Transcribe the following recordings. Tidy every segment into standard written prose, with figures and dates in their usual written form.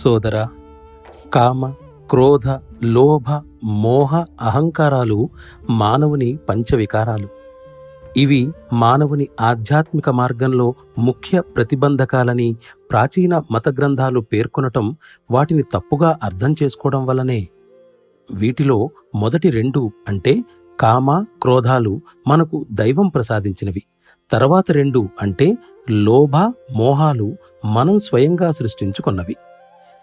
సోదరా, కామ, క్రోధ, లోభ, మోహ, అహంకారాలు మానవుని పంచవికారాలు. ఇవి మానవుని ఆధ్యాత్మిక మార్గంలో ముఖ్య ప్రతిబంధకాలని ప్రాచీన మత గ్రంథాలు పేర్కొనటం వాటిని తప్పుగా అర్థం చేసుకోవడం వల్లనే. వీటిలో మొదటి రెండు అంటే కామ, క్రోధాలు మనకు దైవం ప్రసాదించినవి. తర్వాత రెండు అంటే లోభ, మోహాలు మనం స్వయంగా సృష్టించుకున్నవి.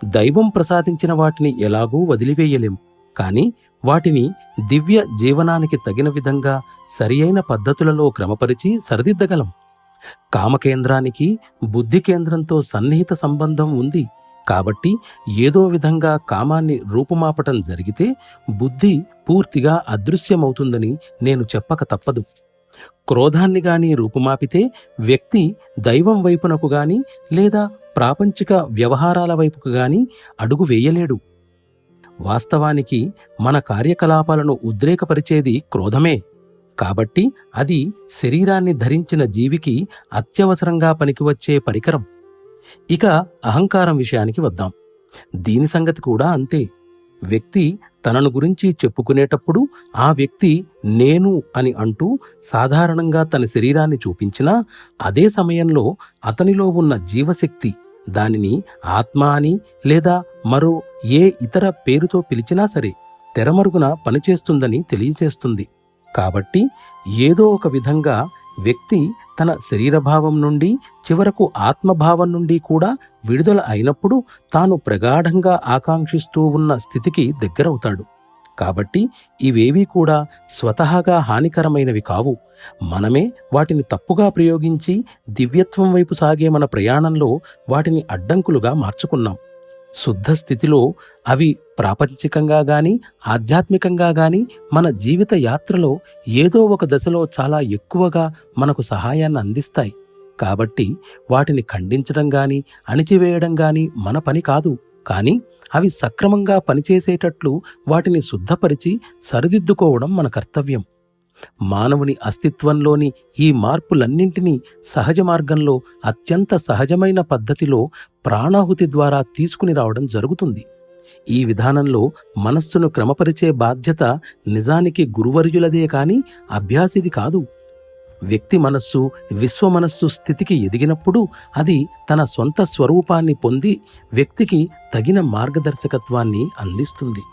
దైవం ప్రసాదించిన వాటిని ఎలాగూ వదిలివేయలేం, కాని వాటిని దివ్య జీవనానికి తగిన విధంగా సరియైన పద్ధతులలో క్రమపరిచి సరిదిద్దగలం. కామకేంద్రానికి బుద్ధి కేంద్రంతో సన్నిహిత సంబంధం ఉంది కాబట్టి ఏదో విధంగా కామాన్ని రూపుమాపటం జరిగితే బుద్ధి పూర్తిగా అదృశ్యమవుతుందని నేను చెప్పక తప్పదు. క్రోధాన్ని గాని రూపుమాపితే వ్యక్తి దైవం వైపునకు గాని లేదా ప్రాపంచిక వ్యవహారాల వైపుకు గాని అడుగు వేయలేడు. వాస్తవానికి మన కార్యకలాపాలను ఉద్రేకపరిచేది క్రోధమే. కాబట్టి అది శరీరాన్ని ధరించిన జీవికి అత్యవసరంగా పనికివచ్చే పరికరం. ఇక అహంకారం విషయానికి వద్దాం. దీని సంగతి కూడా అంతే. వ్యక్తి తనను గురించి చెప్పుకునేటప్పుడు ఆ వ్యక్తి నేను అని అంటూ సాధారణంగా తన శరీరాన్ని చూపించినా అదే సమయంలో అతనిలో ఉన్న జీవశక్తి దానిని ఆత్మ అని లేదా మరో ఏ ఇతర పేరుతో పిలిచినా సరే తెరమరుగున పనిచేస్తుందని తెలియచేస్తుంది. కాబట్టి ఏదో ఒక విధంగా వ్యక్తి తన శరీరభావం నుండి చివరకు ఆత్మభావం నుండి కూడా విడుదల అయినప్పుడు తాను ప్రగాఢంగా ఆకాంక్షిస్తూ ఉన్న స్థితికి దగ్గరవుతాడు. కాబట్టి ఇవేవీ కూడా స్వతహాగా హానికరమైనవి కావు. మనమే వాటిని తప్పుగా ప్రయోగించి దివ్యత్వం వైపు సాగే మన ప్రయాణంలో వాటిని అడ్డంకులుగా మార్చుకున్నాం. శుద్ధ స్థితిలో అవి ప్రాపంచికంగా గాని ఆధ్యాత్మికంగా గాని మన జీవిత యాత్రలో ఏదో ఒక దశలో చాలా ఎక్కువగా మనకు సహాయాన్ని అందిస్తాయి. కాబట్టి వాటిని ఖండించడం గాని అణిచివేయడం గాని మన పని కాదు. కానీ అవి సక్రమంగా పనిచేసేటట్లు వాటిని శుద్ధపరిచి సరిదిద్దుకోవడం మన కర్తవ్యం. మానవుని అస్తిత్వంలోని ఈ మార్పులన్నింటినీ సహజ మార్గంలో అత్యంత సహజమైన పద్ధతిలో ప్రాణాహుతి ద్వారా తీసుకుని రావడం జరుగుతుంది. ఈ విధానంలో మనస్సును క్రమపరిచే బాధ్యత నిజానికి గురువర్యులదే కాని అభ్యాసిది కాదు. వ్యక్తి మనస్సు విశ్వమనస్సు స్థితికి ఎదిగినప్పుడు అది తన సొంత స్వరూపాన్ని పొంది వ్యక్తికి తగిన మార్గదర్శకత్వాన్ని అందిస్తుంది.